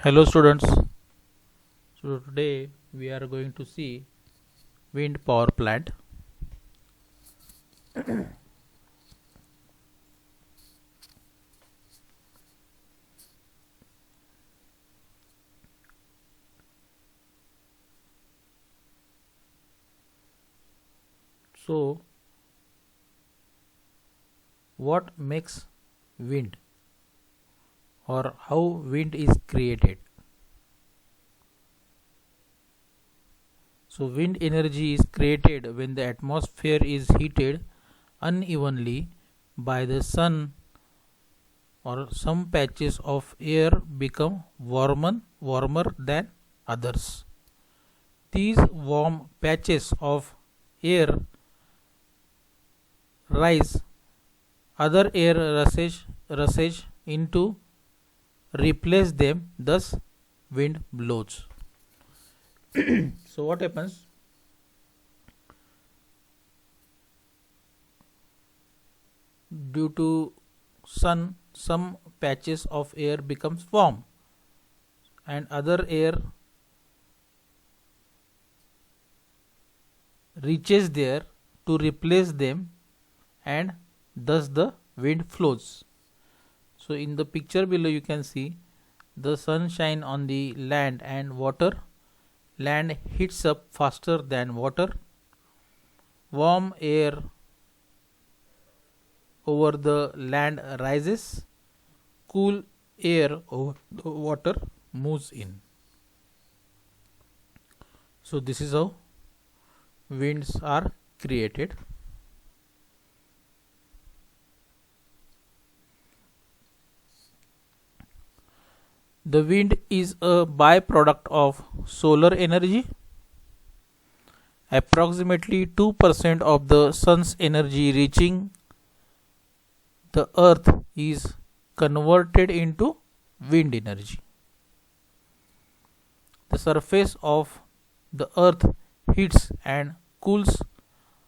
Hello students. So today we are going to see wind power plant. So what makes wind or how wind is created? So wind energy is created when the atmosphere is heated unevenly by the sun or some patches of air become warmer than others. These warm patches of air rise other air rushes into replace them, thus wind blows. So what happens? Due to sun, some patches of air becomes warm and other air reaches there to replace them, and thus the wind flows. So in the picture below you can see the sunshine on the land and water. Land heats up faster than water. Warm air over the land rises. Cool air over the water moves in. So this is how winds are created. The wind is a byproduct of solar energy. Approximately 2% of the sun's energy reaching the earth is converted into wind energy. The surface of the earth heats and cools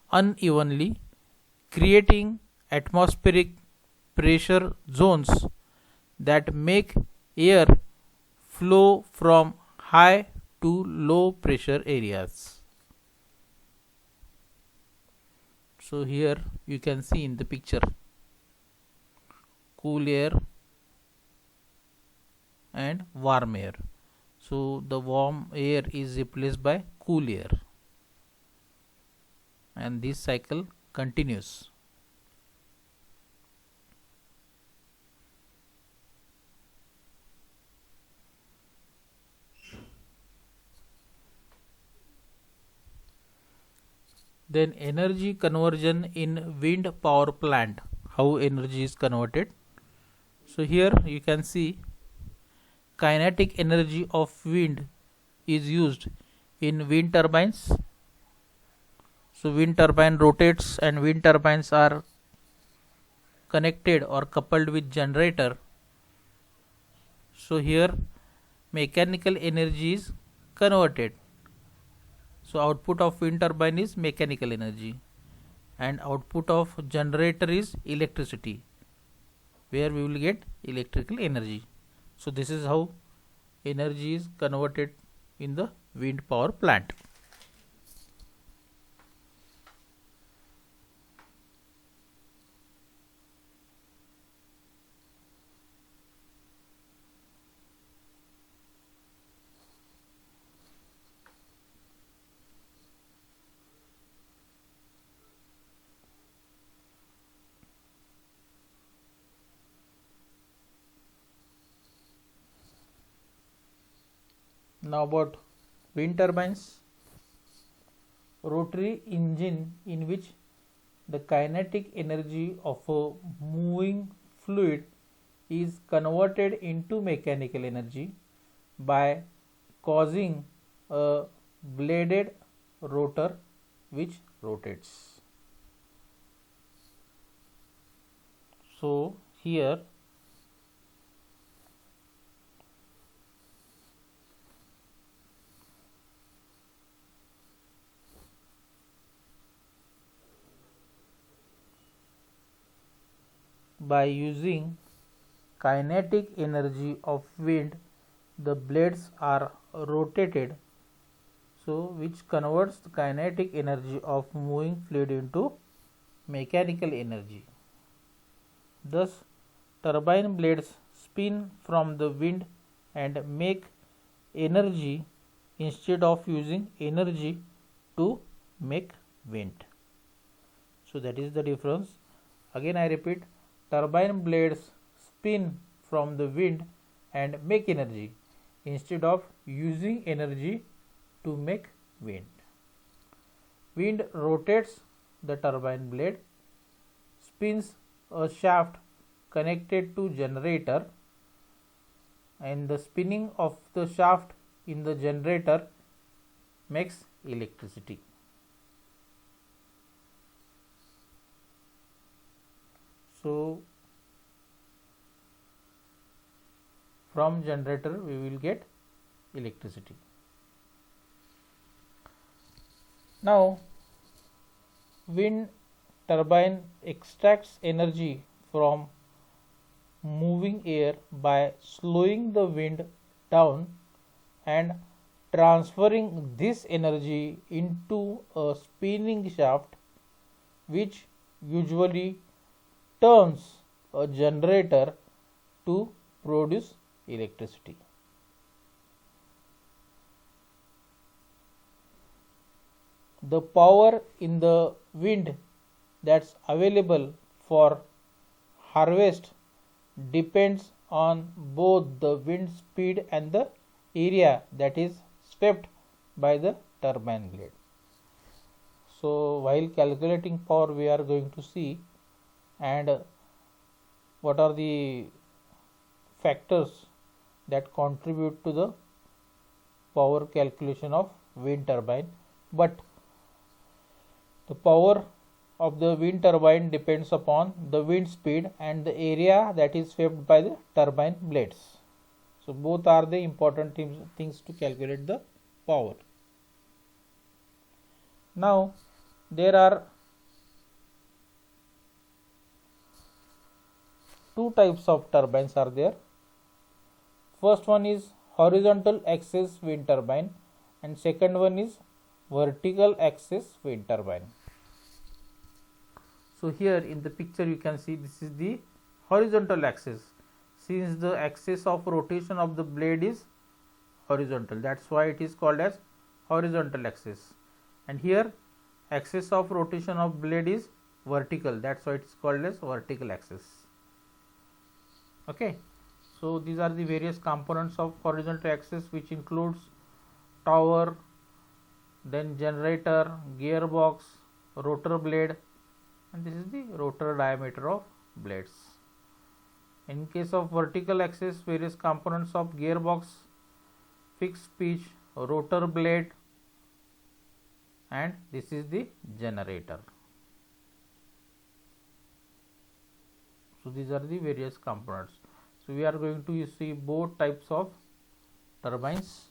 unevenly, creating atmospheric pressure zones that make air flow from high to low pressure areas. So here you can see in the picture cool air and warm air. So the warm air is replaced by cool air, and this cycle continues. Then energy conversion in wind power plant. How energy is converted? So here you can see kinetic energy of wind is used in wind turbines. So wind turbine rotates and wind turbines are connected or coupled with generator. So here mechanical energy is converted. So output of wind turbine is mechanical energy and output of generator is electricity, where we will get electrical energy. So this is how energy is converted in the wind power plant. Now about wind turbines. Rotary engine in which the kinetic energy of a moving fluid is converted into mechanical energy by causing a bladed rotor which rotates. So here by using kinetic energy of wind, the blades are rotated, so which converts the kinetic energy of moving fluid into mechanical energy. Thus, turbine blades spin from the wind and make energy instead of using energy to make wind. So that is the difference. Again I repeat, turbine blades spin from the wind and make energy instead of using energy to make wind. Wind rotates the turbine blade, spins a shaft connected to generator, and the spinning of the shaft in the generator makes electricity. So from generator we will get electricity. Now wind turbine extracts energy from moving air by slowing the wind down and transferring this energy into a spinning shaft, which usually turns a generator to produce electricity. The power in the wind that's available for harvest depends on both the wind speed and the area that is swept by the turbine blade. So while calculating power we are going to see and what are the factors that contribute to the power calculation of wind turbine, but the power of the wind turbine depends upon the wind speed and the area that is swept by the turbine blades. So both are the important things to calculate the power. Now there are two types of turbines are there. First one is horizontal axis wind turbine and second one is vertical axis wind turbine. So here in the picture you can see this is the horizontal axis, since the axis of rotation of the blade is horizontal, that's why it is called as horizontal axis, and here axis of rotation of blade is vertical, that's why it is called as vertical axis. Okay, so these are the various components of horizontal axis, which includes tower, then generator, gearbox, rotor blade, and this is the rotor diameter of blades. In case of vertical axis, various components of gearbox, fixed pitch, rotor blade, and this is the generator. So these are the various components. So we are going to see both types of turbines.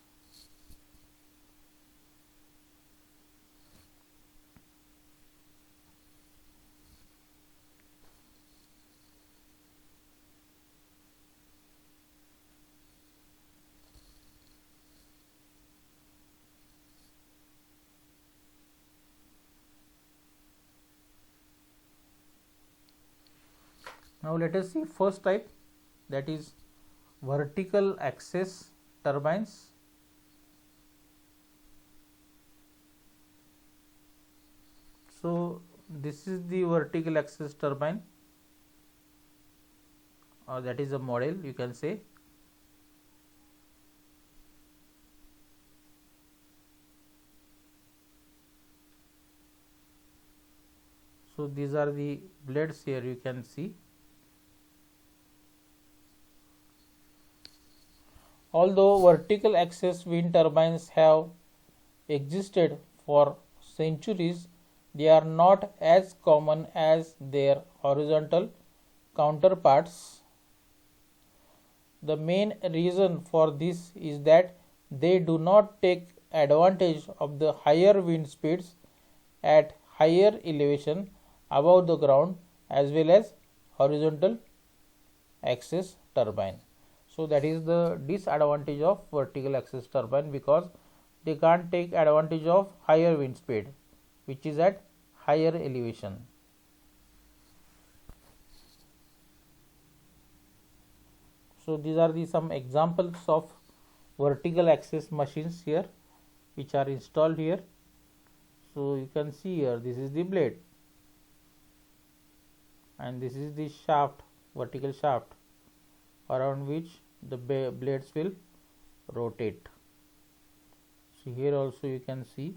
Now let us see first type, that is vertical axis turbines. So this is the vertical axis turbine, or that is a model you can say. So these are the blades here you can see. Although vertical axis wind turbines have existed for centuries, they are not as common as their horizontal counterparts. The main reason for this is that they do not take advantage of the higher wind speeds at higher elevation above the ground as well as horizontal axis turbine. So that is the disadvantage of vertical axis turbine, because they can't take advantage of higher wind speed which is at higher elevation. So these are the some examples of vertical axis machines here which are installed here. So you can see here, this is the blade and this is the shaft, vertical shaft around which the blades will rotate. So here also you can see.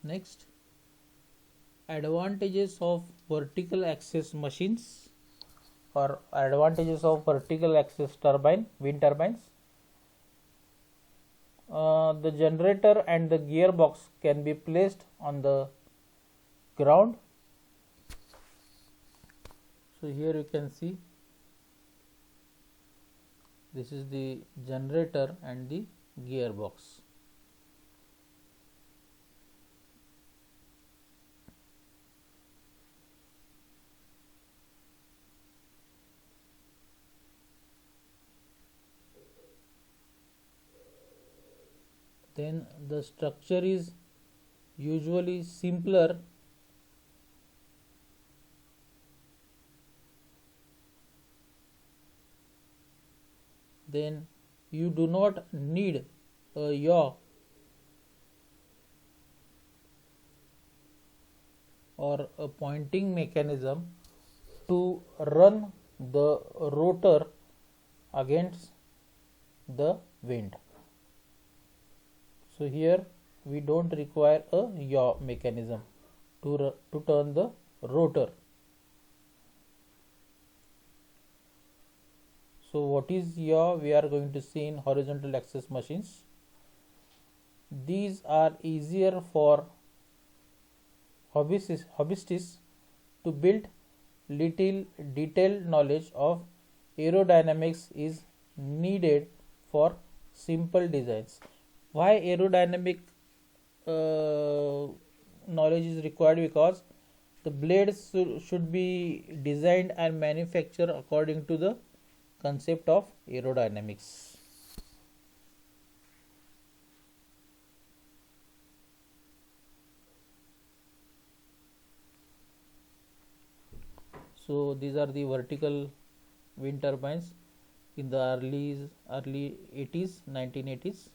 Next, advantages of vertical axis machines or advantages of vertical axis turbine, wind turbines. The generator and the gearbox can be placed on the ground. So here you can see, this is the generator and the gearbox. Then the structure is usually simpler then you do not need a yaw or a pointing mechanism to run the rotor against the wind. So here we don't require a yaw mechanism to turn the rotor. So what is yaw? We are going to see in horizontal axis machines. These are easier for hobbyists to build. Little detailed knowledge of aerodynamics is needed for simple designs. Why aerodynamic knowledge is required? Because the blades should be designed and manufactured according to the concept of aerodynamics. So these are the vertical wind turbines in the early 80s, 1980s.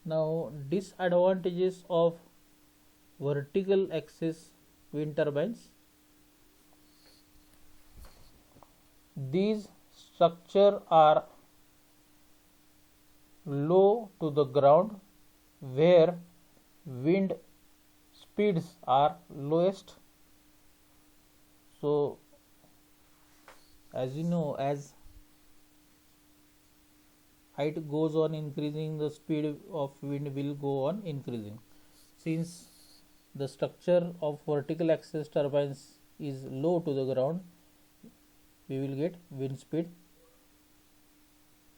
Now disadvantages of vertical axis wind turbines. These structures are low to the ground where wind speeds are lowest. So as you know, as height goes on increasing, the speed of wind will go on increasing. Since the structure of vertical axis turbines is low to the ground, we will get wind speed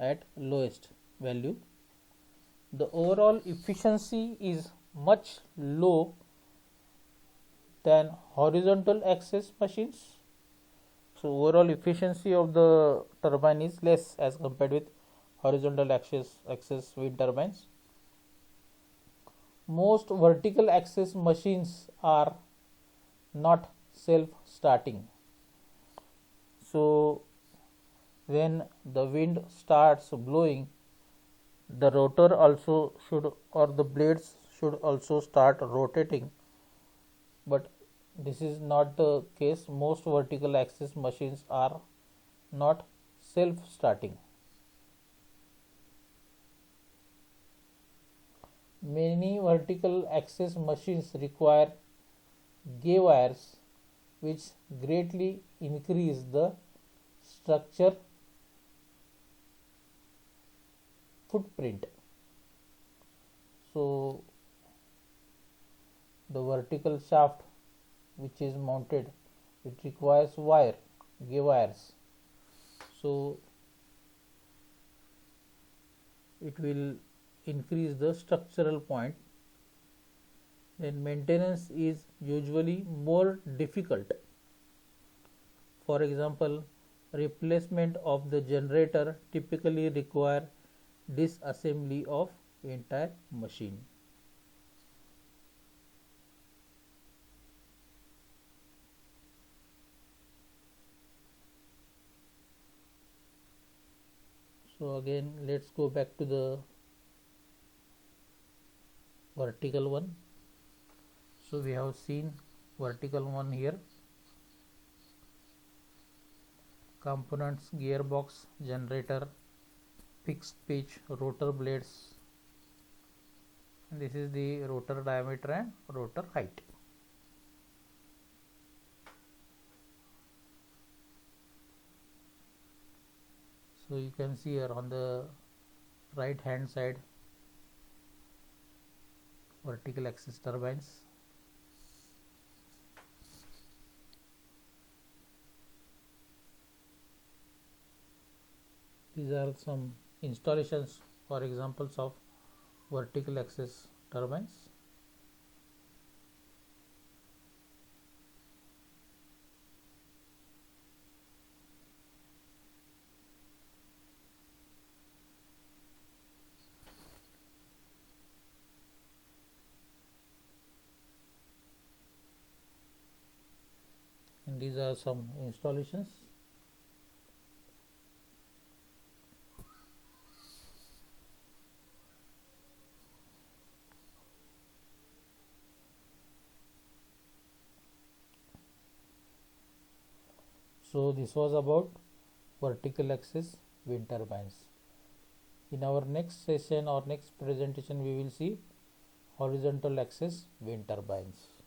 at lowest value. The overall efficiency is much low than horizontal axis machines. So overall efficiency of the turbine is less as compared with horizontal axis wind turbines. Most vertical axis machines are not self starting. So when the wind starts blowing, the rotor also should, or the blades should also start rotating, but this is not the case. Most vertical axis machines are not self starting. Many vertical axis machines require gay wires, which greatly increase the structure footprint. So the vertical shaft which is mounted, it requires gay wires. So it will increase the structural point. Then maintenance is usually more difficult. For example, replacement of the generator typically require disassembly of entire machine. So again, let's go back to the vertical one. So we have seen vertical one here: components, gearbox, generator, fixed pitch, rotor blades, and this is the rotor diameter and rotor height. So you can see here on the right hand side, vertical axis turbines. These are some installations or examples of vertical axis turbines. And these are some installations. So this was about vertical axis wind turbines. In our next session or next presentation, we will see horizontal axis wind turbines.